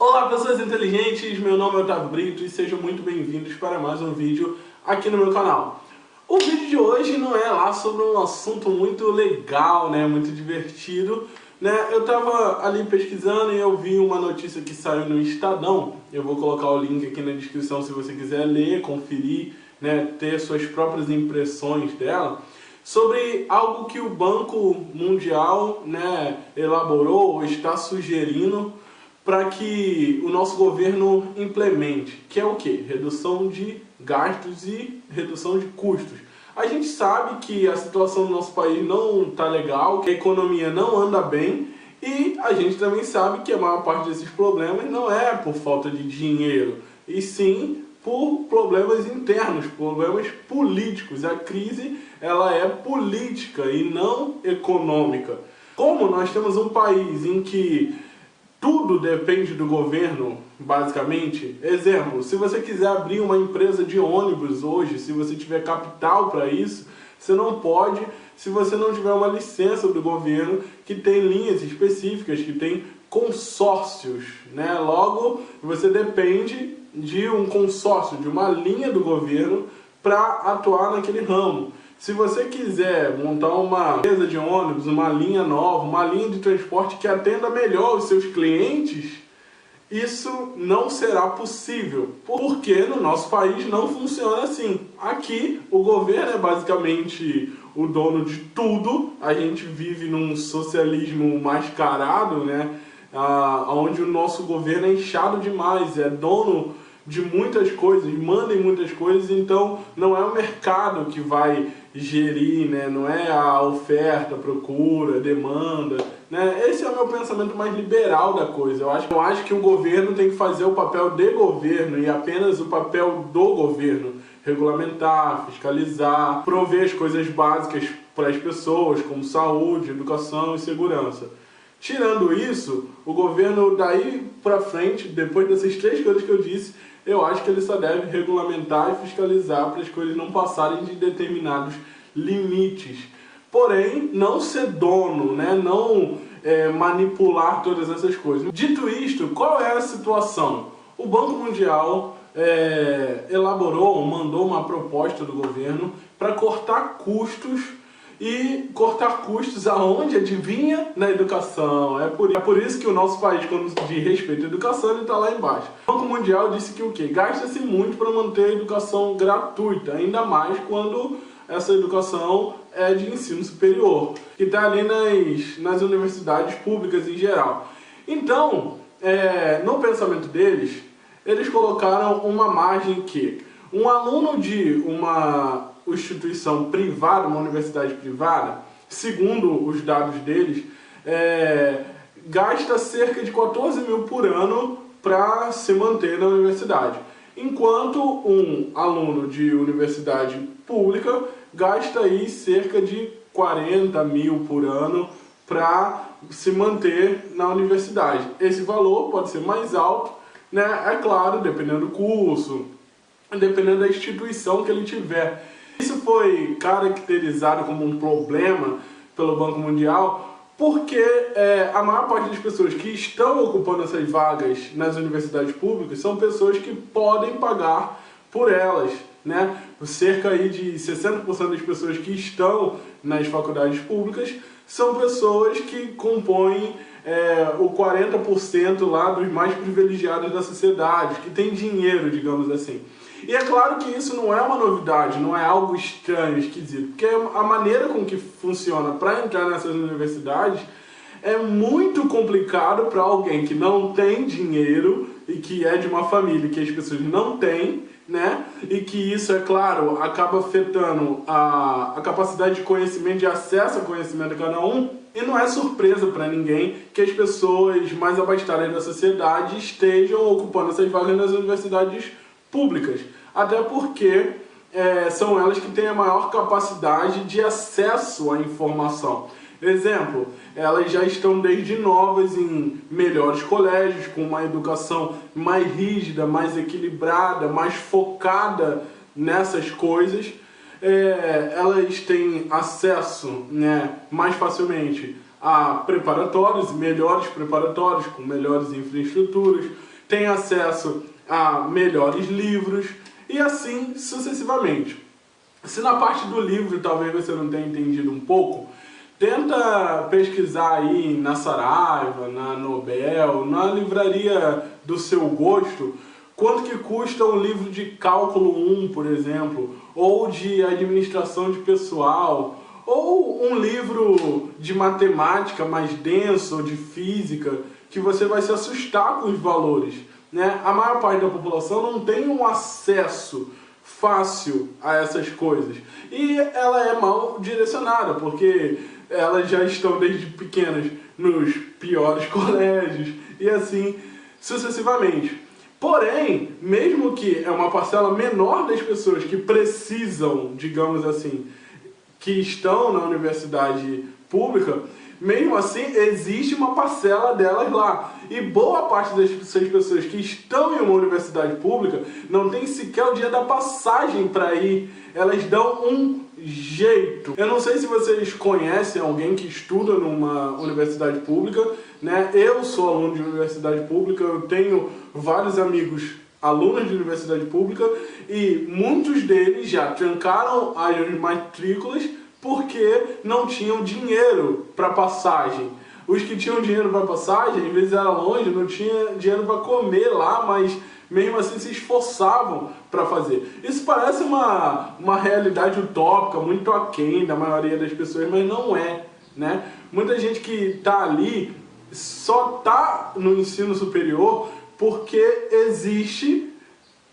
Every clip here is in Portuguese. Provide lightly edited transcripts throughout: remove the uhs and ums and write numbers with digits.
Olá pessoas inteligentes, meu nome é Otávio Brito e sejam muito bem-vindos para mais um vídeo aqui no meu canal. O vídeo de hoje não é lá sobre um assunto muito legal, né, muito divertido, né? Eu tava ali pesquisando e eu vi uma notícia que saiu no Estadão. Eu vou colocar o link aqui na descrição se você quiser ler, conferir, né, ter suas próprias impressões dela, sobre algo que o Banco Mundial, né, elaborou ou está sugerindo para que o nosso governo implemente, que é o quê? Redução de gastos e redução de custos. A gente sabe que a situação do nosso país não está legal, que a economia não anda bem, e a gente também sabe que a maior parte desses problemas não é por falta de dinheiro, e sim por problemas internos, problemas políticos. A crise, ela é política e não econômica. Como nós temos um país em que tudo depende do governo, basicamente. Exemplo, se você quiser abrir uma empresa de ônibus hoje, se você tiver capital para isso, você não pode se você não tiver uma licença do governo que tem linhas específicas, que tem consórcios, né? Logo, você depende de um consórcio, de uma linha do governo para atuar naquele ramo. Se você quiser montar uma empresa de ônibus, uma linha nova, uma linha de transporte que atenda melhor os seus clientes, isso não será possível, porque no nosso país não funciona assim. Aqui o governo é basicamente o dono de tudo, a gente vive num socialismo mascarado, né? Onde o nosso governo é inchado demais, é dono de muitas coisas, manda em muitas coisas, então não é o mercado que vai gerir, né? Não é a oferta, procura, demanda, né? Esse é o meu pensamento mais liberal da coisa. Eu acho que o governo tem que fazer o papel de governo e apenas o papel do governo, regulamentar, fiscalizar, prover as coisas básicas para as pessoas, como saúde, educação e segurança. Tirando isso, o governo daí para frente, depois dessas três coisas que eu disse, eu acho que ele só deve regulamentar e fiscalizar para as coisas não passarem de determinados limites. Porém, não ser dono, né? Não manipular todas essas coisas. Dito isto, qual é a situação? O Banco Mundial elaborou, mandou uma proposta do governo para cortar custos. E cortar custos aonde? Adivinha? Na educação. É por isso que o nosso país, quando diz respeito à educação, ele está lá embaixo. O Banco Mundial disse que o quê? Gasta-se muito para manter a educação gratuita, ainda mais quando essa educação é de ensino superior, que está ali nas universidades públicas em geral. Então, no pensamento deles, eles colocaram uma margem que um aluno de uma instituição privada, uma universidade privada, segundo os dados deles, gasta cerca de 14 mil por ano para se manter na universidade. Enquanto um aluno de universidade pública gasta aí cerca de 40 mil por ano para se manter na universidade. Esse valor pode ser mais alto, né? É claro, dependendo do curso, dependendo da instituição que ele tiver. Isso foi caracterizado como um problema pelo Banco Mundial porque a maior parte das pessoas que estão ocupando essas vagas nas universidades públicas são pessoas que podem pagar por elas, né? Cerca aí de 60% das pessoas que estão nas faculdades públicas são pessoas que compõem o 40% lá dos mais privilegiados da sociedade, que tem dinheiro, digamos assim. E é claro que isso não é uma novidade, não é algo estranho, esquisito, porque a maneira com que funciona para entrar nessas universidades é muito complicado para alguém que não tem dinheiro e que é de uma família que as pessoas não têm, né? E que isso, é claro, acaba afetando a capacidade de conhecimento, de acesso ao conhecimento de cada um. E não é surpresa para ninguém que as pessoas mais abastadas da sociedade estejam ocupando essas vagas nas universidades públicas, até porque são elas que têm a maior capacidade de acesso à informação. Exemplo, elas já estão desde novas em melhores colégios, com uma educação mais rígida, mais equilibrada, mais focada nessas coisas. Elas têm acesso, né, mais facilmente a preparatórios, melhores preparatórios, com melhores infraestruturas. tem acesso a melhores livros e assim sucessivamente. Se na parte do livro talvez você não tenha entendido um pouco, tenta pesquisar aí na Saraiva, na Nobel, na livraria do seu gosto, quanto que custa um livro de cálculo 1, por exemplo, ou de administração de pessoal, ou um livro de matemática mais denso, ou de física, que você vai se assustar com os valores, né? A maior parte da população não tem um acesso fácil a essas coisas. E ela é mal direcionada, porque elas já estão desde pequenas nos piores colégios e assim sucessivamente. Porém, mesmo que é uma parcela menor das pessoas que precisam, digamos assim, que estão na universidade pública, mesmo assim existe uma parcela delas lá. E boa parte dessas pessoas que estão em uma universidade pública não tem sequer o dia da passagem para ir. Elas dão um jeito. Eu não sei se vocês conhecem alguém que estuda numa universidade pública, né? Eu sou aluno de universidade pública, eu tenho vários amigos alunos de universidade pública e muitos deles já trancaram as matrículas porque não tinham dinheiro para passagem. Os que tinham dinheiro para passagem, às vezes era longe, não tinha dinheiro para comer lá, mas mesmo assim se esforçavam para fazer. Isso parece uma realidade utópica, muito aquém da maioria das pessoas, mas não é, né? Muita gente que está ali só está no ensino superior porque existe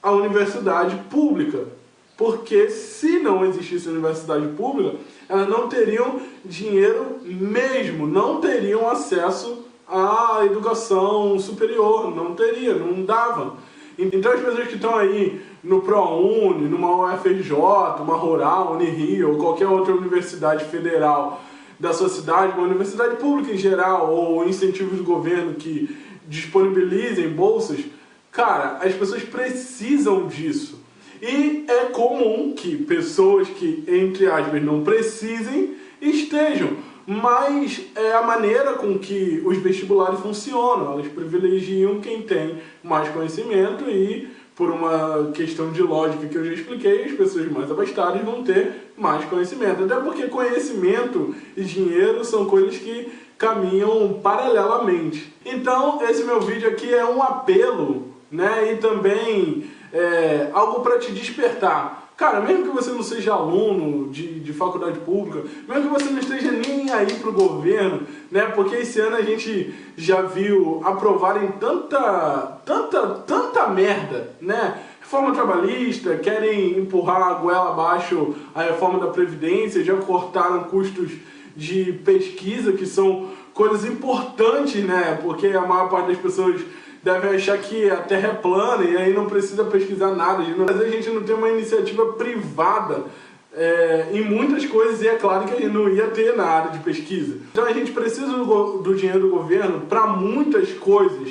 a universidade pública. Porque se não existisse a universidade pública, elas não teriam dinheiro mesmo, não teriam acesso à educação superior, não dava. Então as pessoas que estão aí no ProUni, numa UFRJ, uma Rural, Unirio, ou qualquer outra universidade federal da sua cidade, uma universidade pública em geral, ou incentivos do governo que disponibilizem bolsas, cara, as pessoas precisam disso. E é comum que pessoas que, entre aspas, não precisem, estejam. Mas é a maneira com que os vestibulares funcionam. Elas privilegiam quem tem mais conhecimento e, por uma questão de lógica que eu já expliquei, as pessoas mais abastadas vão ter mais conhecimento. Até porque conhecimento e dinheiro são coisas que caminham paralelamente. Então, esse meu vídeo aqui é um apelo, né? E também algo para te despertar. Cara, mesmo que você não seja aluno de faculdade pública, mesmo que você não esteja nem aí pro governo, né? Porque esse ano a gente já viu aprovarem tanta merda, né? Reforma trabalhista, querem empurrar a goela abaixo a reforma da Previdência, já cortaram custos de pesquisa, que são coisas importantes, né? Porque a maior parte das pessoas deve achar que a Terra é plana e aí não precisa pesquisar nada. Mas a gente não tem uma iniciativa privada em muitas coisas e é claro que a gente não ia ter na área de pesquisa. Então a gente precisa do dinheiro do governo para muitas coisas.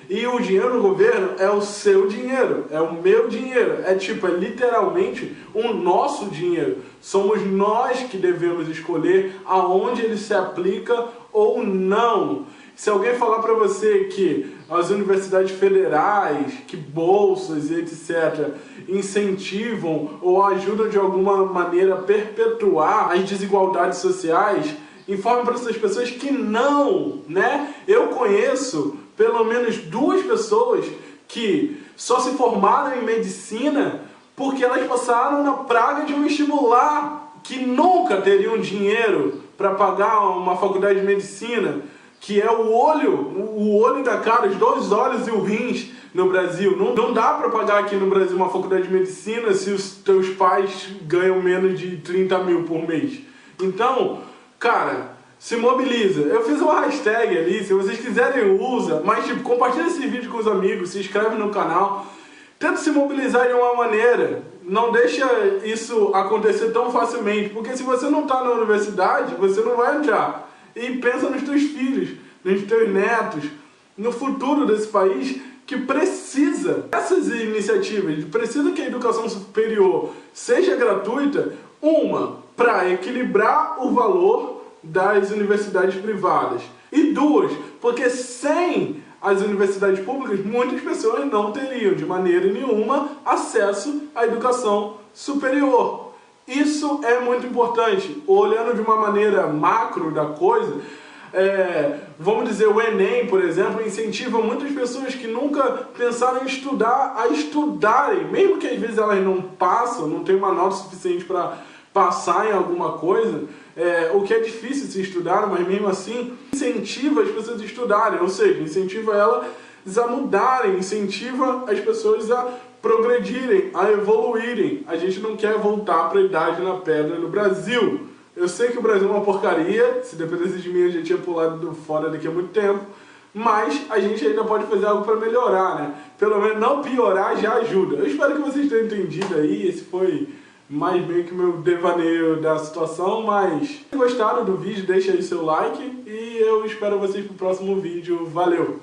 E o dinheiro do governo é o seu dinheiro, é o meu dinheiro. É literalmente o nosso dinheiro. Somos nós que devemos escolher aonde ele se aplica ou não. Se alguém falar para você que as universidades federais, que bolsas e etc. incentivam ou ajudam de alguma maneira a perpetuar as desigualdades sociais, informe para essas pessoas que não, né? Eu conheço pelo menos 2 pessoas que só se formaram em medicina porque elas passaram na praga de um vestibular, que nunca teriam dinheiro para pagar uma faculdade de medicina, que é o olho da cara, os 2 olhos e o rins no Brasil. Não dá para pagar aqui no Brasil uma faculdade de medicina se os teus pais ganham menos de 30 mil por mês. Então, cara, se mobiliza. Eu fiz uma hashtag ali, se vocês quiserem usa, mas compartilha esse vídeo com os amigos, se inscreve no canal. Tenta se mobilizar de uma maneira. Não deixa isso acontecer tão facilmente, porque se você não está na universidade, você não vai entrar. E pensa nos teus filhos, nos teus netos, no futuro desse país que precisa dessas iniciativas, precisa que a educação superior seja gratuita, para equilibrar o valor das universidades privadas, e 2, porque sem as universidades públicas, muitas pessoas não teriam, de maneira nenhuma, acesso à educação superior. Isso é muito importante. Olhando de uma maneira macro da coisa, vamos dizer, o Enem, por exemplo, incentiva muitas pessoas que nunca pensaram em estudar a estudarem, mesmo que às vezes elas não passam, não tem uma nota suficiente para passar em alguma coisa, o que é difícil se estudar, mas mesmo assim incentiva as pessoas a estudarem, ou seja, incentiva elas a mudarem, incentiva as pessoas a progredirem, a evoluírem. A gente não quer voltar para a idade na pedra no Brasil. Eu sei que o Brasil é uma porcaria, se dependesse de mim eu já tinha pulado fora daqui a muito tempo, mas a gente ainda pode fazer algo para melhorar, né? Pelo menos não piorar já ajuda. Eu espero que vocês tenham entendido aí, esse foi mais meio que o meu devaneio da situação, mas se gostaram do vídeo, deixa aí seu like e eu espero vocês pro próximo vídeo. Valeu!